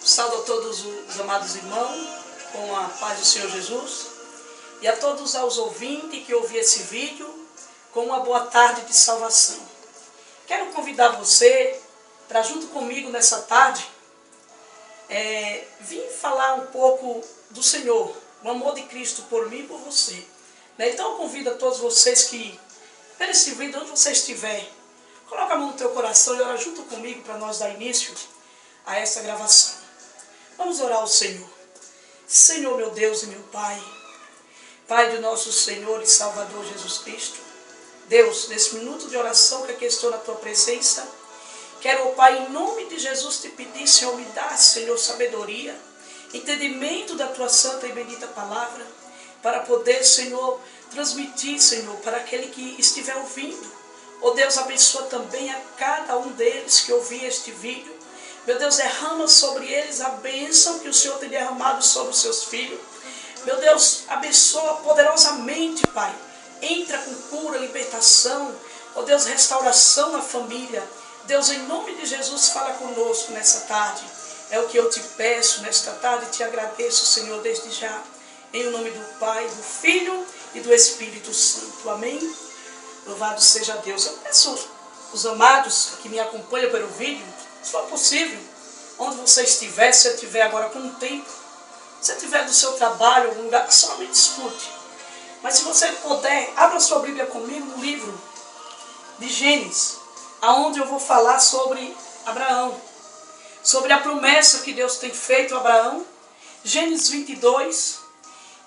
Saúdo a todos os amados irmãos, com a paz do Senhor Jesus, e a todos os ouvintes que ouviram esse vídeo, com uma boa tarde de salvação. Quero convidar você para junto comigo nessa tarde, vir falar um pouco do Senhor, o amor de Cristo por mim e por você. Então eu convido a todos vocês que, pelo esse vídeo, onde você estiver, coloca a mão no teu coração e ora junto comigo para nós dar início a essa gravação. Vamos orar ao Senhor. Senhor, meu Deus e meu Pai, Pai de nosso Senhor e Salvador Jesus Cristo, Deus, nesse minuto de oração que aqui estou na Tua presença, quero, Pai, em nome de Jesus te pedir, Senhor, me dá, Senhor, sabedoria, entendimento da Tua santa e bendita palavra, para poder, Senhor, transmitir, Senhor, para aquele que estiver ouvindo. Oh Deus, abençoa também a cada um deles que ouvir este vídeo. Meu Deus, derrama sobre eles a bênção que o Senhor tem derramado sobre os seus filhos. Meu Deus, abençoa poderosamente, Pai. Entra com cura, libertação. Oh Deus, restauração na família. Deus, em nome de Jesus, fala conosco nessa tarde. É o que eu te peço nesta tarde e te agradeço, Senhor, desde já. Em o nome do Pai, do Filho e do Espírito Santo. Amém? Louvado seja Deus. Eu peço os amados que me acompanham pelo vídeo, se for possível, onde você estiver, se você estiver agora com um tempo, se você estiver do seu trabalho, algum lugar, só me escute. Mas se você puder, abra sua Bíblia comigo no livro de Gênesis, aonde eu vou falar sobre Abraão, sobre a promessa que Deus tem feito a Abraão. Gênesis 22,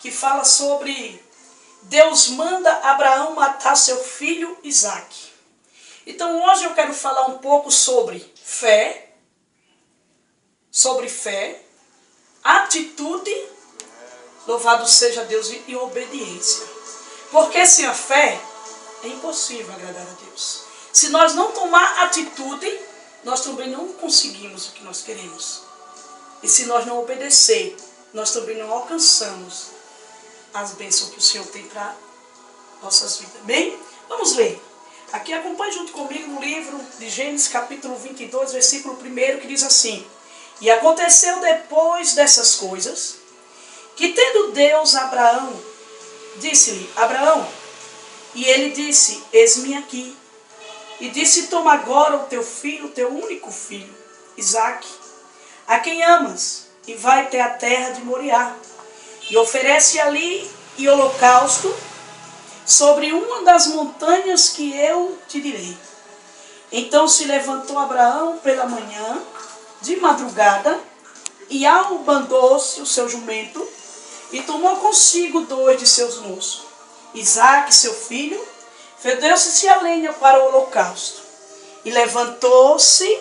que fala sobre Deus manda Abraão matar seu filho Isaque. Então hoje eu quero falar um pouco sobre fé, atitude, louvado seja Deus, e obediência. Porque sem a fé é impossível agradar a Deus. Se nós não tomar atitude, nós também não conseguimos o que nós queremos. E se nós não obedecer, nós também não alcançamos as bênçãos que o Senhor tem para nossas vidas. Bem, vamos ler. Aqui acompanhe junto comigo no livro de Gênesis capítulo 22, versículo 1, que diz assim: E aconteceu depois dessas coisas, que tendo Deus Abraão, disse-lhe, Abraão, e ele disse, eis-me aqui. E disse, toma agora o teu filho, o teu único filho, Isaque, a quem amas, e vai até a terra de Moriá, e oferece ali em holocausto sobre uma das montanhas que eu te direi. Então se levantou Abraão pela manhã, de madrugada, e albandou-se o seu jumento, e tomou consigo 2 de seus moços, Isaque, seu filho, fedeu-se a lenha para o holocausto, e levantou-se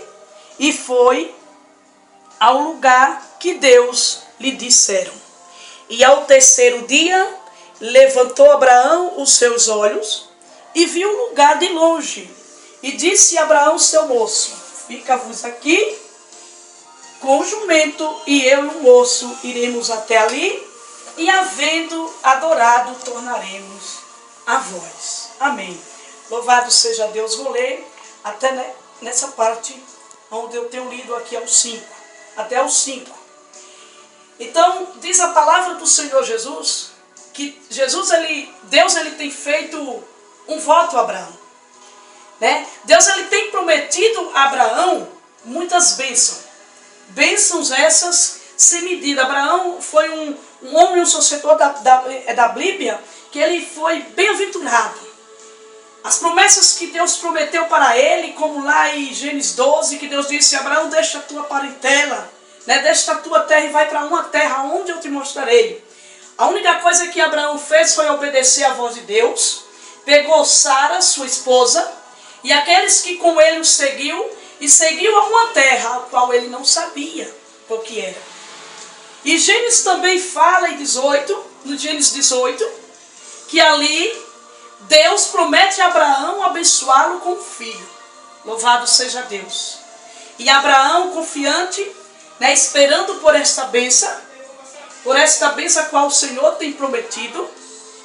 e foi ao lugar que Deus lhe disseram. E ao terceiro dia, levantou Abraão os seus olhos e viu o lugar de longe. E disse a Abraão, seu moço, fica-vos aqui com o jumento, e eu e o moço iremos até ali, e havendo adorado, tornaremos a vós. Amém. Louvado seja Deus. Vou ler até nessa parte onde eu tenho lido aqui até os 5. Então, diz a palavra do Senhor Jesus, que Deus tem feito um voto a Abraão. Né? Deus tem prometido a Abraão muitas bênçãos. Bênçãos essas sem medida. Abraão foi um homem, um sucessor da Bíblia, que ele foi bem-aventurado. As promessas que Deus prometeu para ele, como lá em Gênesis 12, que Deus disse, Abraão, deixa a tua parentela, né? Deixa a tua terra e vai para uma terra onde eu te mostrarei. A única coisa que Abraão fez foi obedecer à voz de Deus, pegou Sara, sua esposa, e aqueles que com ele o seguiu, e seguiu a uma terra a qual ele não sabia o que era. E Gênesis também fala no Gênesis 18, que ali Deus promete a Abraão abençoá-lo com um filho. Louvado seja Deus. E Abraão, confiante, né, esperando por esta bênção a qual o Senhor tem prometido,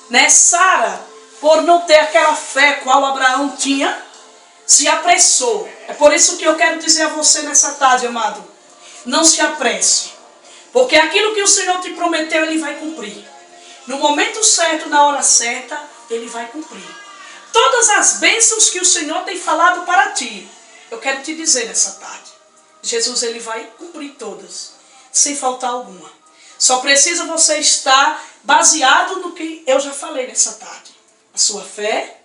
né, Sara, por não ter aquela fé qual Abraão tinha, se apressou. É por isso que eu quero dizer a você nessa tarde, amado, não se apresse. Porque aquilo que o Senhor te prometeu, Ele vai cumprir. No momento certo, na hora certa, Ele vai cumprir. Todas as bênçãos que o Senhor tem falado para ti, eu quero te dizer nessa tarde. Jesus, Ele vai cumprir todas, sem faltar alguma. Só precisa você estar baseado no que eu já falei nessa tarde. A sua fé,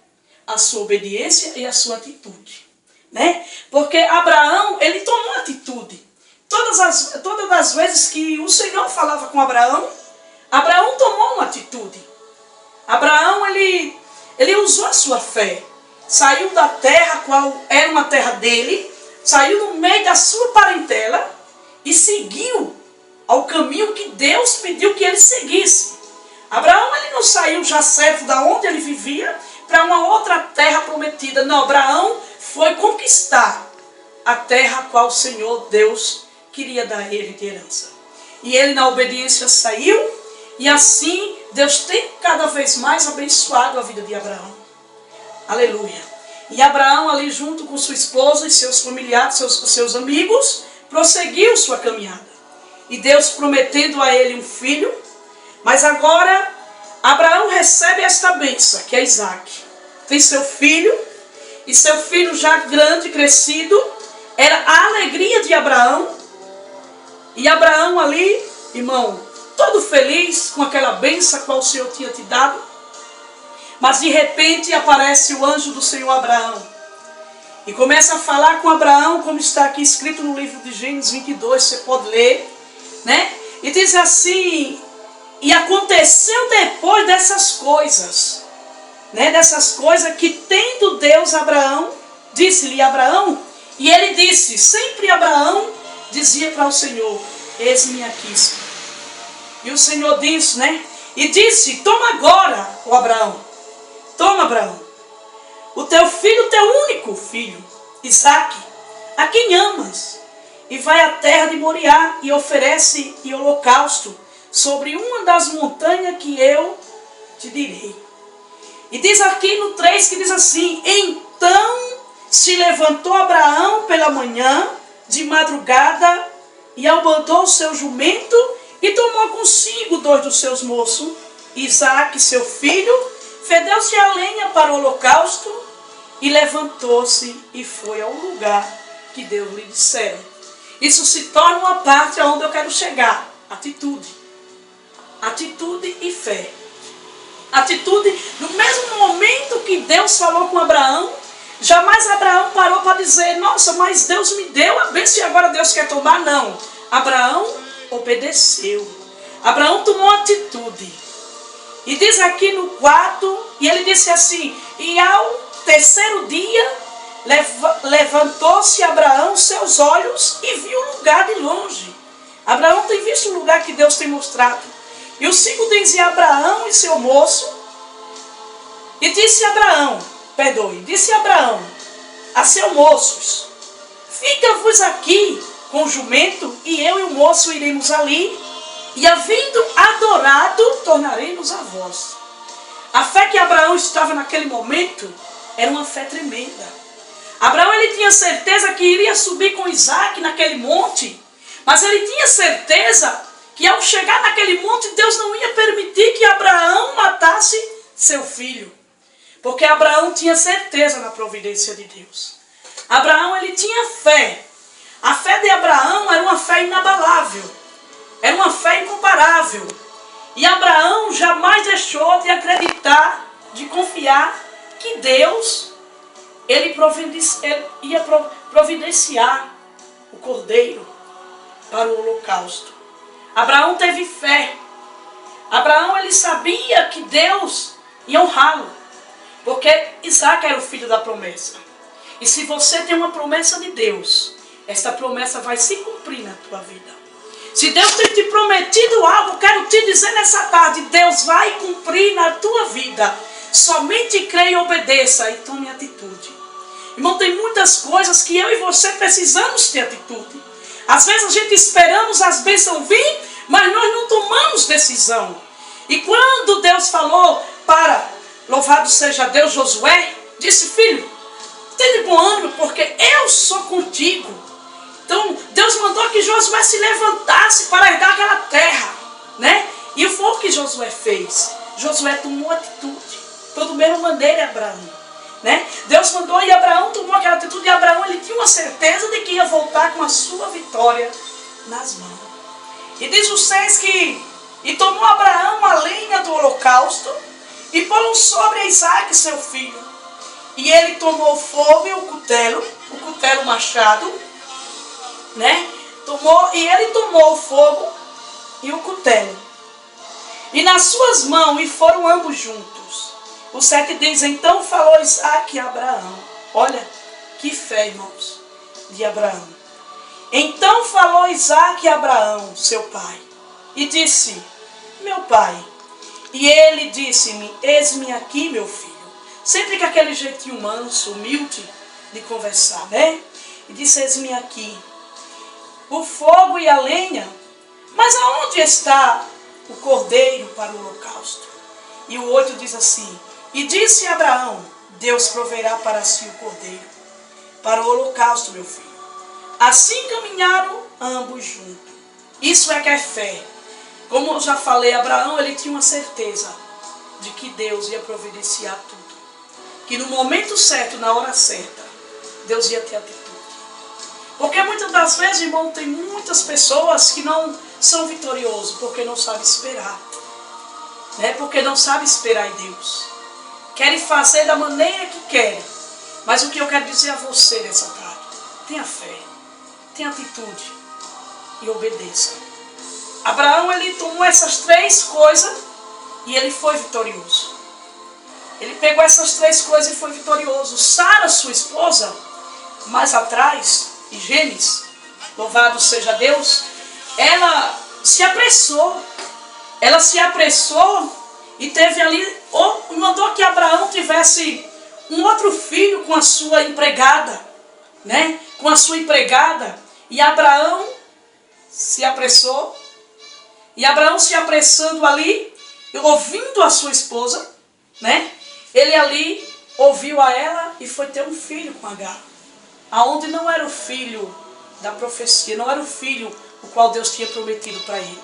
a sua obediência e a sua atitude. Né? Porque Abraão, ele tomou atitude. Todas as vezes que o Senhor falava com Abraão, Abraão tomou uma atitude. Abraão, ele usou a sua fé. Saiu da terra, qual era uma terra dele, saiu no meio da sua parentela e seguiu ao caminho que Deus pediu que ele seguisse. Abraão, ele não saiu já certo da onde ele vivia para uma outra terra prometida. Não, Abraão foi conquistar a terra a qual o Senhor Deus queria dar a ele de herança. E ele na obediência saiu, e assim Deus tem cada vez mais abençoado a vida de Abraão. Aleluia. E Abraão ali junto com sua esposa e seus familiares, seus amigos, prosseguiu sua caminhada. E Deus prometendo a ele um filho, mas agora Abraão recebe esta bênção, que é Isaac. Tem seu filho, e seu filho já grande, crescido, era a alegria de Abraão. E Abraão ali, irmão, todo feliz com aquela bênção que o Senhor tinha te dado. Mas de repente aparece o anjo do Senhor Abraão. E começa a falar com Abraão, como está aqui escrito no livro de Gênesis 22, você pode ler, né? E diz assim: e aconteceu depois dessas coisas, né? Dessas coisas que tendo Deus Abraão, disse-lhe Abraão, e ele disse, sempre Abraão dizia para o Senhor, eis-me aqui, Senhor. E o Senhor disse, né? E disse, toma agora, o Abraão, toma Abraão, o teu filho, o teu único filho, Isaque, a quem amas, e vai à terra de Moriá e oferece em holocausto sobre uma das montanhas que eu te direi. E diz aqui no 3 que diz assim, então se levantou Abraão pela manhã, de madrugada, e abandonou o seu jumento, e tomou consigo 2 dos seus moços, Isaque, seu filho, fedeu-se a lenha para o holocausto, e levantou-se e foi ao lugar que Deus lhe dissera. Isso se torna uma parte aonde eu quero chegar. Atitude. Atitude e fé. Atitude, no mesmo momento que Deus falou com Abraão, jamais Abraão parou para dizer, nossa, mas Deus me deu a bênção e agora Deus quer tomar. Não. Abraão obedeceu. Abraão tomou atitude. E diz aqui no 4, e ele disse assim, e ao terceiro dia levantou-se Abraão seus olhos e viu o lugar de longe. Abraão tem visto o lugar que Deus tem mostrado. E o 5 diz, e Abraão e seu moço, e disse Abraão a seus moços, fica-vos aqui com o jumento, e eu e o moço iremos ali, e havendo adorado, tornaremos a vós. A fé que Abraão estava naquele momento era uma fé tremenda. Abraão, ele tinha certeza que iria subir com Isaque naquele monte, mas ele tinha certeza que ao chegar naquele monte, Deus não ia permitir que Abraão matasse seu filho. Porque Abraão tinha certeza na providência de Deus. Abraão, ele tinha fé. A fé de Abraão era uma fé inabalável. Era uma fé incomparável. E Abraão jamais deixou de acreditar, de confiar que Deus, ele ia providenciar o cordeiro para o holocausto. Abraão teve fé. Abraão, ele sabia que Deus ia honrá-lo. Porque Isaque era o filho da promessa. E se você tem uma promessa de Deus, esta promessa vai se cumprir na tua vida. Se Deus tem te prometido algo, quero te dizer nessa tarde, Deus vai cumprir na tua vida. Somente creia e obedeça e tome atitude. Irmão, tem muitas coisas que eu e você precisamos ter atitude. Às vezes a gente esperamos as bênçãos vir, mas nós não tomamos decisão. E quando Deus falou para, louvado seja Deus, Josué, disse, filho, tenha bom ânimo, porque eu sou contigo. Então, Deus mandou que Josué se levantasse para herdar aquela terra, né? E foi o que Josué fez. Josué tomou atitude. Foi da mesma maneira Abraão, né? Deus mandou e Abraão tomou aquela atitude. E Abraão, ele tinha uma certeza de que ia voltar com a sua vitória nas mãos. E diz os 6 que... E tomou Abraão a lenha do holocausto e pôs sobre Isaque seu filho. E ele tomou o fogo e o cutelo machado, né? E ele tomou o fogo e o cutelo. E nas suas mãos, e foram ambos juntos. O 7 diz, então falou Isaque a Abraão. Olha, que fé, irmãos, de Abraão. Então falou Isaque a Abraão, seu pai, e disse, meu pai. E ele disse-me, eis-me aqui, meu filho. Sempre que aquele jeitinho manso, humilde de conversar, né? E disse, eis-me aqui. O fogo e a lenha, mas aonde está o cordeiro para o holocausto? E o 8 diz assim, e disse Abraão, Deus proverá para si o cordeiro, para o holocausto, meu filho. Assim caminharam ambos juntos. Isso é que é fé. Como eu já falei, Abraão, ele tinha uma certeza de que Deus ia providenciar tudo. Que no momento certo, na hora certa, Deus ia ter atitude. Porque muitas das vezes, irmão, tem muitas pessoas que não são vitoriosas porque não sabem esperar. Né? Porque não sabem esperar em Deus. Querem fazer da maneira que querem. Mas o que eu quero dizer a você nessa tarde, tenha fé, tenha atitude e obedeça. Abraão, ele tomou essas 3 coisas e ele foi vitorioso. Ele pegou essas 3 coisas e foi vitorioso. Sara, sua esposa, mais atrás, em Gênesis, louvado seja Deus, ela se apressou. Ela se apressou e teve ali, mandou que Abraão tivesse um outro filho com a sua empregada, né? Com a sua empregada. E Abraão se apressou. E Abraão se apressando ali, ouvindo a sua esposa, né? Ele ali ouviu a ela e foi ter um filho com Agar. Aonde não era o filho da profecia, não era o filho o qual Deus tinha prometido para ele.